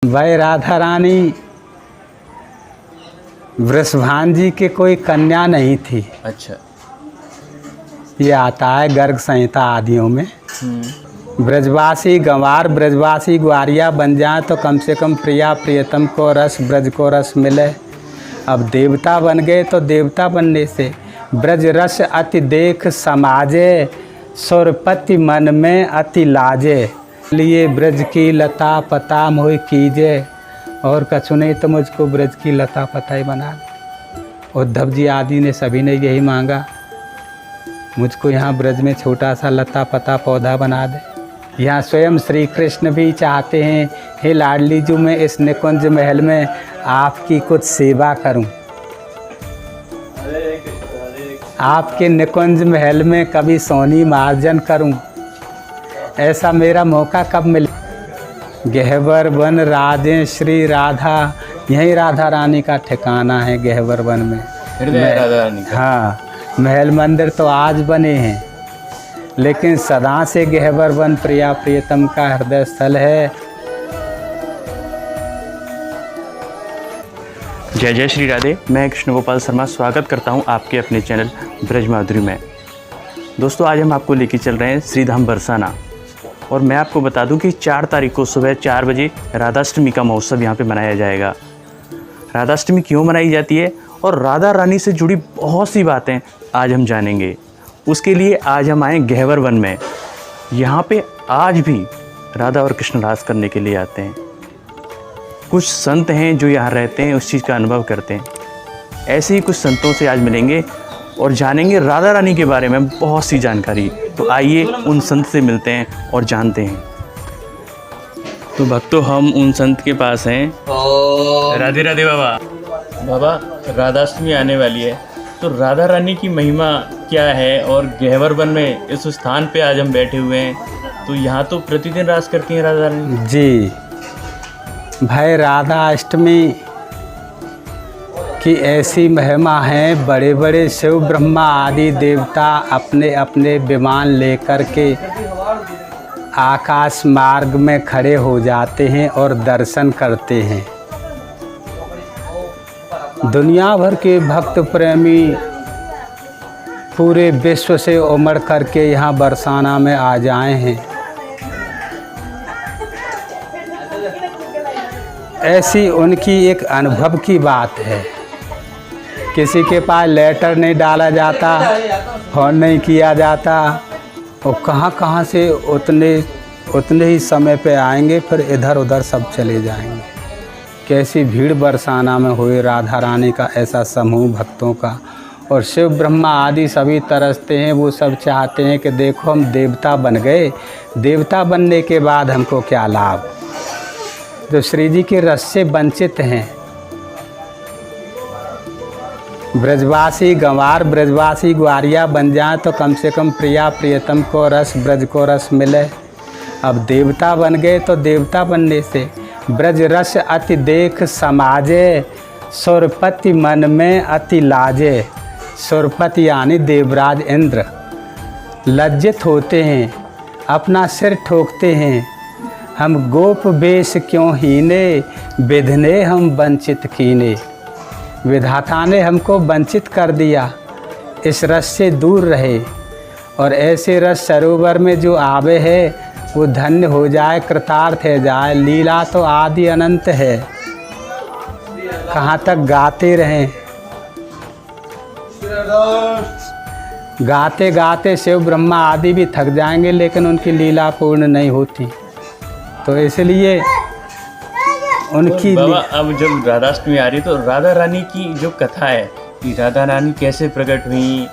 वह राधा रानी वृषभान जी के कोई कन्या नहीं थी। अच्छा। ये आता है गर्ग संहिता आदियों में। ब्रजवासी गंवार ब्रजवासी ग्वारिया बन जाए तो कम से कम प्रिया प्रियतम को रस ब्रज को रस मिले। अब देवता बन गए तो देवता बनने से ब्रज रस अति देख समाजे, सुरपति मन में अति लाजे। लिए ब्रज की लता पता मोह कीजे, और कछु नहीं तो मुझको ब्रज की लता पता ही बना दे। उद्धव जी आदि ने सभी ने यही मांगा, मुझको यहाँ ब्रज में छोटा सा लता पता पौधा बना दे। यहाँ स्वयं श्री कृष्ण भी चाहते हैं, हे लाडली जी मैं इस निकुंज महल में आपकी कुछ सेवा करूं, आपके निकुंज महल में कभी सोनी मार्जन करूं। ऐसा मेरा मौका कब मिले। गहवर वन राजे श्री राधा, यही राधा रानी का ठिकाना है गहवर वन में। राधा रानी का। हाँ, महल मंदिर तो आज बने हैं, लेकिन सदा से गहवर वन प्रिया प्रियतम का हृदय स्थल है। जय जय श्री राधे। मैं कृष्ण गोपाल शर्मा स्वागत करता हूं आपके अपने चैनल ब्रज माधुरी में। दोस्तों, आज हम आपको लेके चल रहे हैं श्रीधाम बरसाना, और मैं आपको बता दूं कि 4 तारीख को सुबह 4 बजे राधाष्टमी का महोत्सव यहाँ पे मनाया जाएगा। राधाष्टमी क्यों मनाई जाती है और राधा रानी से जुड़ी बहुत सी बातें आज हम जानेंगे। उसके लिए आज हम आए गहवर वन में। यहाँ पे आज भी राधा और कृष्ण रास करने के लिए आते हैं। कुछ संत हैं जो यहाँ रहते हैं, उस चीज़ का अनुभव करते हैं। ऐसे ही कुछ संतों से आज मिलेंगे और जानेंगे राधा रानी के बारे में बहुत सी जानकारी। तो आइए उन संत से मिलते हैं और जानते हैं। तो भक्तों, हम उन संत के पास हैं। राधे राधे बाबा। बाबा, राधाष्टमी आने वाली है, तो राधा रानी की महिमा क्या है? और गहवर वन में इस स्थान पे आज हम बैठे हुए हैं, तो यहाँ तो प्रतिदिन रास करती हैं राधा रानी जी भाई, राधा अष्टमी की ऐसी महिमा है, बड़े बड़े शिव ब्रह्मा आदि देवता अपने अपने विमान लेकर के आकाश मार्ग में खड़े हो जाते हैं और दर्शन करते हैं। दुनिया भर के भक्त प्रेमी पूरे विश्व से उमड़ करके यहाँ बरसाना में आ जाए हैं। ऐसी उनकी एक अनुभव की बात है। किसी के पास लेटर नहीं डाला जाता, फ़ोन नहीं किया जाता, और कहाँ से उतने ही समय पे आएंगे, फिर इधर उधर सब चले जाएंगे। कैसी भीड़ बरसाना में हुई राधा रानी का ऐसा समूह भक्तों का, और शिव ब्रह्मा आदि सभी तरसते हैं। वो सब चाहते हैं कि देखो हम देवता बन गए, देवता बनने के बाद हमको क्या लाभ। जो श्री जी के रस से वंचित हैं, ब्रजवासी गंवार ब्रजवासी ग्वारिया बन जाए तो कम से कम प्रिया प्रियतम को रस ब्रज को रस मिले। अब देवता बन गए तो देवता बनने से ब्रज रस अति देख समाजे, सुरपति मन में अति लाजे। सुरपति यानी देवराज इंद्र लज्जित होते हैं, अपना सिर ठोकते हैं। हम गोप वेश क्यों हीने, विधने हम वंचित कीने। विधाता ने हमको वंचित कर दिया, इस रस से दूर रहे। और ऐसे रस सरोवर में जो आवे है वो धन्य हो जाए, कृतार्थ है जाए। लीला तो आदि अनंत है, कहाँ तक गाते रहें। गाते गाते शिव ब्रह्मा आदि भी थक जाएंगे, लेकिन उनकी लीला पूर्ण नहीं होती। तो इसलिए उनकी बाबा, अब जब राधाष्टमी आ रही तो राधा रानी की जो कथा है कि राधा रानी कैसे प्रकट हुई,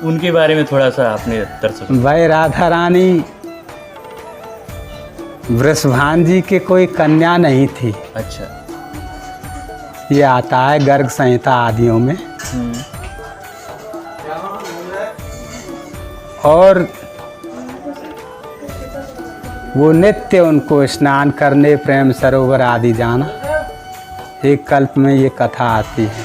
उनके बारे में थोड़ा सा आपने दर्शकों। भाई, राधा रानी वृषभान जी के कोई कन्या नहीं थी। अच्छा। ये आता है गर्ग संहिता आदियों में। और वो नित्य उनको स्नान करने प्रेम सरोवर आदि जाना। एक कल्प में ये कथा आती है।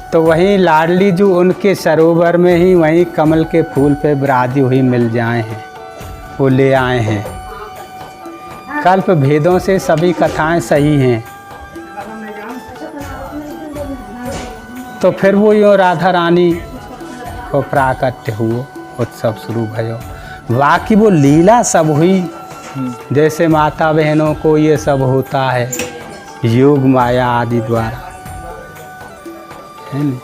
तो वहीं लाडली जो उनके सरोवर में ही वहीं कमल के फूल पे विराजी हुई मिल जाए हैं, वो ले आए हैं। कल्प भेदों से सभी कथाएं सही हैं। तो फिर वो यूँ राधा रानी को प्राकट्य हुओ, उत्सव शुरू भयो। बाकी वो लीला सब हुई, जैसे माता बहनों को ये सब होता है योग माया आदि द्वारा, है न।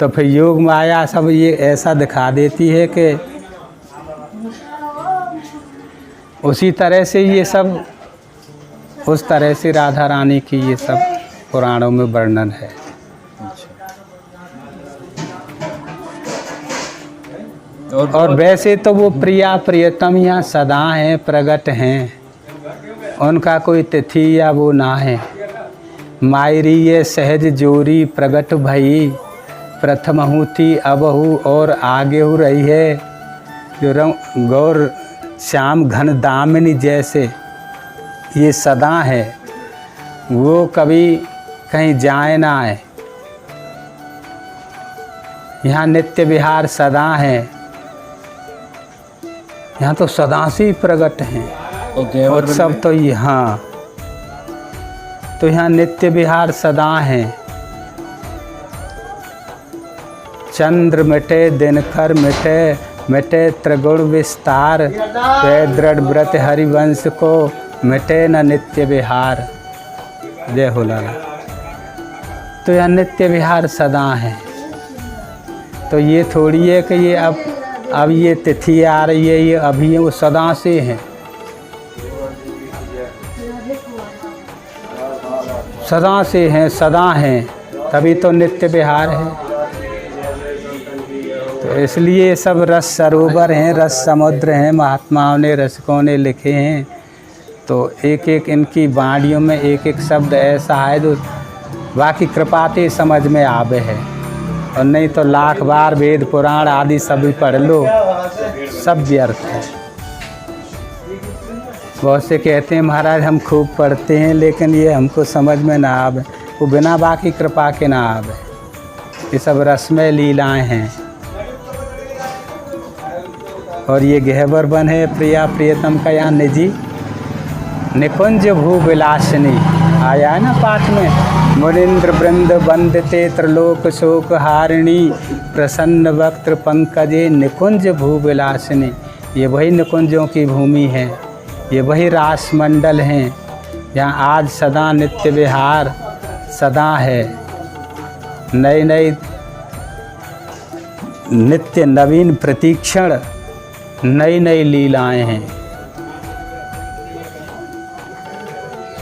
तो फिर योग माया सब ये ऐसा दिखा देती है कि उसी तरह से ये सब, उस तरह से राधा रानी की ये सब पुराणों में वर्णन है। और वैसे तो वो प्रिया प्रियतम यहाँ सदा हैं, प्रगट हैं, उनका कोई तिथि या वो ना है। मायरी ये सहज जोरी प्रगट भई, प्रथम हूँ थी अब हूँ और आगे हो रही है। जो रंग गौर श्याम घन दामिनी जैसे ये सदा है, वो कभी कहीं जाए ना आए। यहाँ नित्य विहार सदा है, यहाँ तो सदा से ही प्रकट हैं। और सब तो यहाँ तो यहाँ नित्य विहार सदा है। चंद्र मिटे दिनकर मिटे, मिटे त्रिगुण विस्तार, वे दृढ़ व्रत हरिवंश को मिटे न नित्य विहार। जय हो लाला। तो यह नित्य विहार सदा है। तो ये थोड़ी है कि ये अब ये तिथि आ रही है, ये अभी वो सदा से हैं, सदा से हैं, सदा हैं, तभी तो नित्य विहार है। तो इसलिए सब रस सरोवर हैं, रस समुद्र हैं, महात्माओं ने रसिकों ने लिखे हैं। तो एक एक इनकी वाणियों में एक एक शब्द ऐसा है जो बाकी कृपाते समझ में आवे है, और नहीं तो लाख बार वेद पुराण आदि सभी पढ़ लो, सब व्यर्थ है। बहुत से कहते हैं महाराज हम खूब पढ़ते हैं लेकिन ये हमको समझ में ना आवे, वो बिना बाकी कृपा के ना आवे। ये सब रसमय लीलाएं हैं। और ये गहवर वन है प्रिया प्रियतम का, यहाँ निजी निकुंज भू विलासिनी आया है ना पाठ में। मुनिंद्र वृंद वंदते त्रिलोक शोक हारिणी, प्रसन्न वक्त्र पंकजे निकुंज भू विलासिनी। ये वही निकुंजों की भूमि है, ये वही रास मंडल हैं, यहाँ आज सदा नित्य विहार सदा है। नई नई नित्य नवीन प्रतीक्षण, नई नई लीलाएं हैं।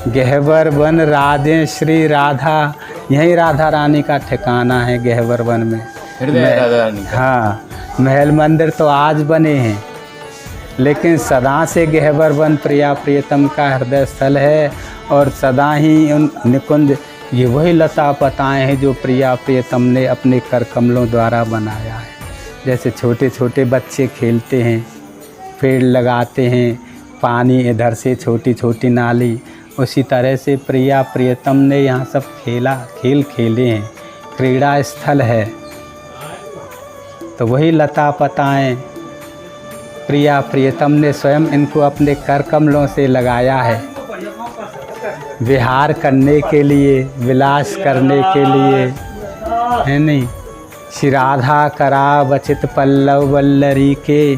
गहवर वन राधे श्री राधा, यही राधा रानी का ठिकाना है गहवर वन में। राधा रानी। हाँ, महल मंदिर तो आज बने हैं, लेकिन सदा से गहवर वन प्रिया प्रियतम का हृदय स्थल है। और सदा ही उन निकुंज, ये वही लता पताएँ हैं जो प्रिया प्रियतम ने अपने कर कमलों द्वारा बनाया है। जैसे छोटे छोटे बच्चे खेलते हैं, पेड़ लगाते हैं, पानी इधर से छोटी छोटी नाली, उसी तरह से प्रिया प्रियतम ने यहाँ सब खेल खेले हैं, क्रीड़ा स्थल है। तो वही लता पताएँ प्रिया प्रियतम ने स्वयं इनको अपने कर कमलों से लगाया है, विहार करने के लिए, विलास करने के लिए, है नहीं। श्री राधा करा बचित पल्लव वल्लरी के,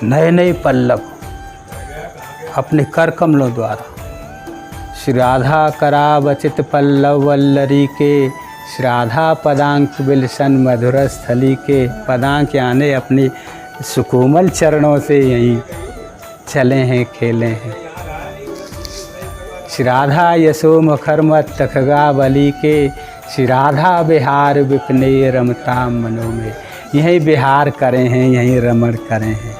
नए नए पल्लव अपने कर कमलों द्वारा। श्री राधा करा बचित पल्लव वल्लरी के, श्री राधा पदांक विलसन मधुर स्थली के। पदांक यानी अपनी सुकोमल चरणों से यहीं चले हैं, खेले हैं। श्री राधा यशो मुखर मत तखगा बली के, श्री राधा विहार विपने रमता मनो में। यहीं विहार करें हैं, यहीं रमण करें हैं।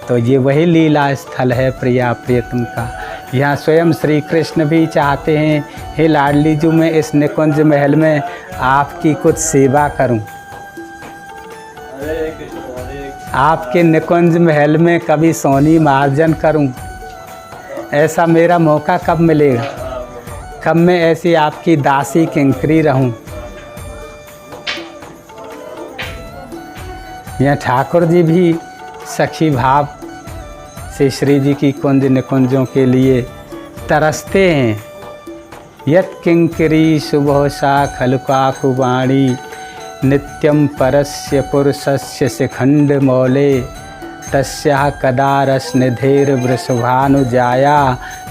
तो ये वही लीला स्थल है प्रिया प्रियतम का। यहाँ स्वयं श्री कृष्ण भी चाहते हैं, हे लाडली जी मैं इस निकुंज महल में आपकी कुछ सेवा करूं, आपके निकुंज महल में कभी सोनी मार्जन करूं। ऐसा मेरा मौका कब मिलेगा, कब मैं ऐसी आपकी दासी किंकरी रहूं। यहाँ ठाकुर जी भी सखी भाव से श्री जी की कुंज निकुंजों के लिए तरसते हैं। यत् किंकरी शुभो सा खलुका कुवाणी नित्यं परस्य पुरुषस्य शिखंड मौले तस्या कदा रसनिधेर वृषभानुजाया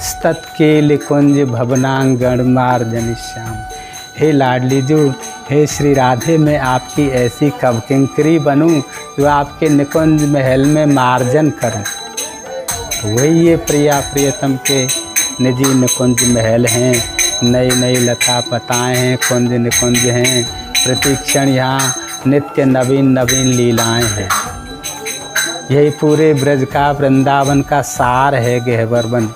स्तत्केल कुंज भवनांगण मार्जनिश्याम। हे लाडली जू, हे श्री राधे, मैं आपकी ऐसी कब किंकरी बनूं जो आपके निकुंज महल में मार्जन करूं। तो वही ये प्रिया प्रियतम के निजी निकुंज महल हैं, नई नई लता पताएँ हैं, कुंज निकुंज हैं। प्रतिक्षण यहाँ नित्य नवीन नवीन लीलाएं हैं। यही पूरे ब्रज का वृंदावन का सार है गहवर वन।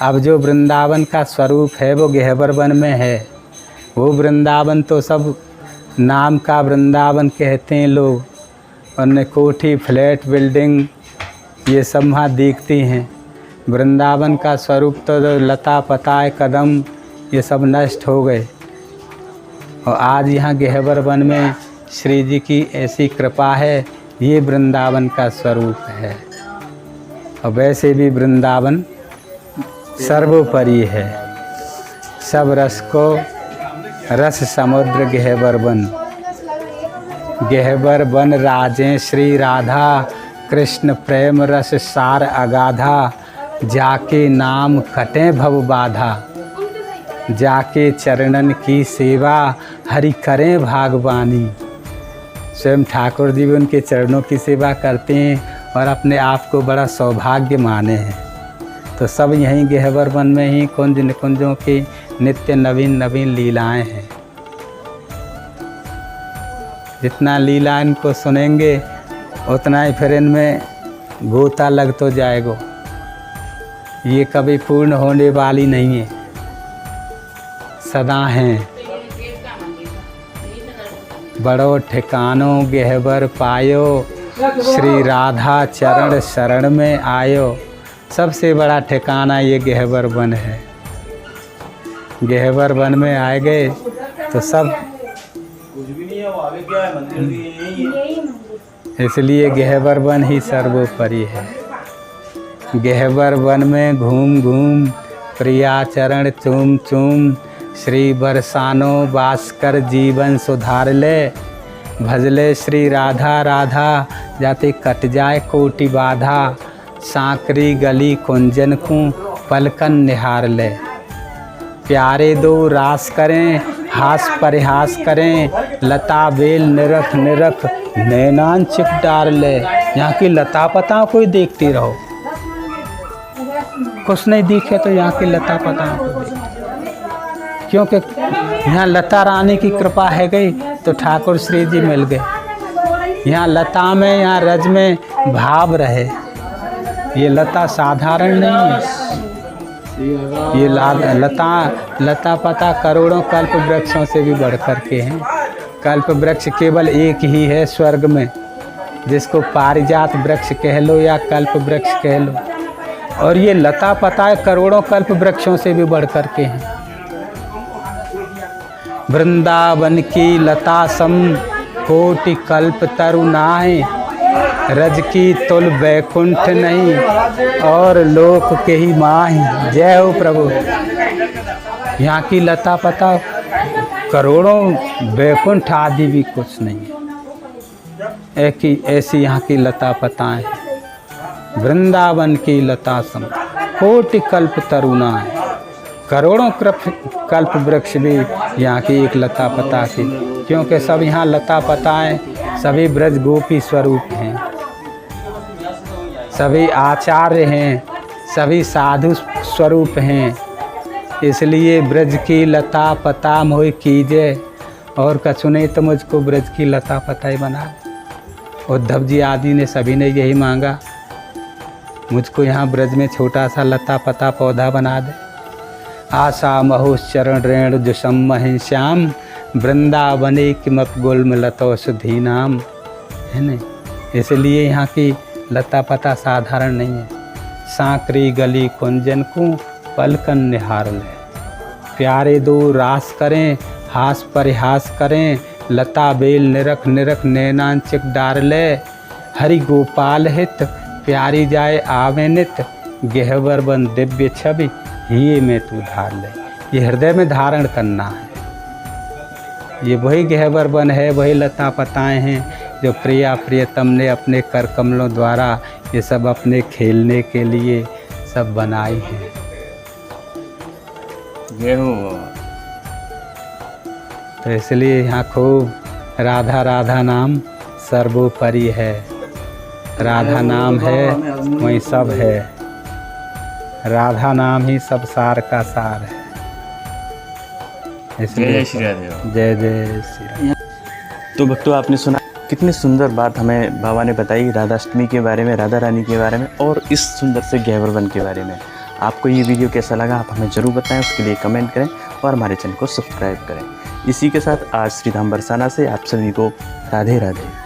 अब जो वृंदावन का स्वरूप है वो गहवर वन में है। वो वृंदावन तो सब नाम का वृंदावन कहते हैं लोग, और कोठी फ्लैट बिल्डिंग ये सब वहाँ दिखती हैं। वृंदावन का स्वरूप तो लता पताए कदम ये सब नष्ट हो गए, और आज यहाँ गहवर वन में श्री जी की ऐसी कृपा है, ये वृंदावन का स्वरूप है। और वैसे भी वृंदावन सर्वोपरि है। सब रस को रस समुद्र गहवर वन। गहवर वन राजें श्री राधा, कृष्ण प्रेम रस सार अगाधा। जाके नाम कटे भव बाधा, जाके चरणन की सेवा हरि करें भागवानी। स्वयं ठाकुर जी भी उनके चरणों की सेवा करते हैं और अपने आप को बड़ा सौभाग्य माने हैं। तो सब यहीं गहवर वन में ही कुंज निकुंजों की नित्य नवीन नवीन लीलाएं हैं। जितना लीला इनको सुनेंगे उतना ही फिर इनमें गोता लग तो जाएगा। ये कभी पूर्ण होने वाली नहीं है, सदा हैं। बड़ो ठिकानो गहवर पायो, श्री राधा चरण शरण में आयो। सबसे बड़ा ठिकाना ये गहवर वन है। गहवर वन में आए गए तो सब, इसलिए गहवर वन ही सर्वोपरि है। गहवर वन में घूम घूम प्रिया चरण चूम चूम। श्री बरसानो वास कर जीवन सुधार ले। भजले श्री राधा राधा, जाते कट जाए कोटि बाधा। सांकरी गली कुंजन को पलकन निहार ले। प्यारे दो रास करें, हास परिहास करें। लता बेल निरख निरख नैनान चिक डार ले। यहाँ की लता पता कोई देखती रहो, कुछ नहीं दिखे तो यहाँ की लता पता को देखते, क्योंकि यहाँ लता रानी की कृपा है गई तो ठाकुर श्री जी मिल गए। यहाँ लता में, यहाँ रज में भाव रहे। ये लता साधारण नहीं है। ये लता पता करोड़ों कल्प वृक्षों से भी बढ़ कर के हैं। कल्प वृक्ष केवल एक ही है स्वर्ग में, जिसको पारिजात वृक्ष कह लो या कल्प वृक्ष कह लो। और ये लता पता करोड़ों कल्प वृक्षों से भी बढ़ कर के हैं। वृंदावन की लता सम कोटि कल्प तरुनाए। रज की तुल वैकुंठ नहीं, और लोक के ही माँ। जय हो प्रभु। यहाँ की लता पता करोड़ों वैकुंठ आदि भी कुछ नहीं। ऐसी यहाँ की लता पताएं। वृंदावन की लता सम कोटि कल्प तरुणा है। करोड़ों कल्प वृक्ष भी यहाँ की एक लता पता की, क्योंकि सब यहाँ लता पताएं सभी ब्रज गोपी स्वरूप हैं, सभी आचार्य हैं, सभी साधु स्वरूप हैं। इसलिए ब्रज की लता पता मोहि कीजे, और कछु नहीं तो मुझको ब्रज की लता पता ही बना। उद्धव जी आदि ने सभी ने यही मांगा, मुझको यहाँ ब्रज में छोटा सा लता पता पौधा बना दे। आशा महुष चरण रेण जुषम महि श्याम। वृंदावने किमप गुल्म लतो सुधी नाम। है नहीं, इसलिए यहाँ की लता पता साधारण नहीं है। सांकरी गली कुंजन को पलकन निहार ले। प्यारे दो रास करें, हास परिहास करें। लता बेल निरख निरख नैनांचिक डार ले। हरि गोपाल हित प्यारी जाए आवे नित, गहवर बन दिव्य छवि ही में तू धार ले। ये हृदय में धारण करना है। ये वही गहवर बन है, वही लता पताएं हैं जो प्रिया प्रियतम ने अपने कर कमलों द्वारा ये सब अपने खेलने के लिए सब बनाई हैं। ये हो तो इसलिए यहाँ खूब राधा राधा नाम सर्वोपरि है। राधा नाम है वहीं सब है। राधा नाम ही सब सार का सार है। इसलिए जय श्री राधे। जय जय श्री राधे। तो भक्तों, आपने सुना कितनी सुंदर बात हमें बाबा ने बताई राधाष्टमी के बारे में, राधा रानी के बारे में और इस सुंदर से गहवर वन के बारे में। आपको ये वीडियो कैसा लगा आप हमें ज़रूर बताएं, उसके लिए कमेंट करें और हमारे चैनल को सब्सक्राइब करें। इसी के साथ आज श्री धाम बरसाना से आप सभी को राधे राधे।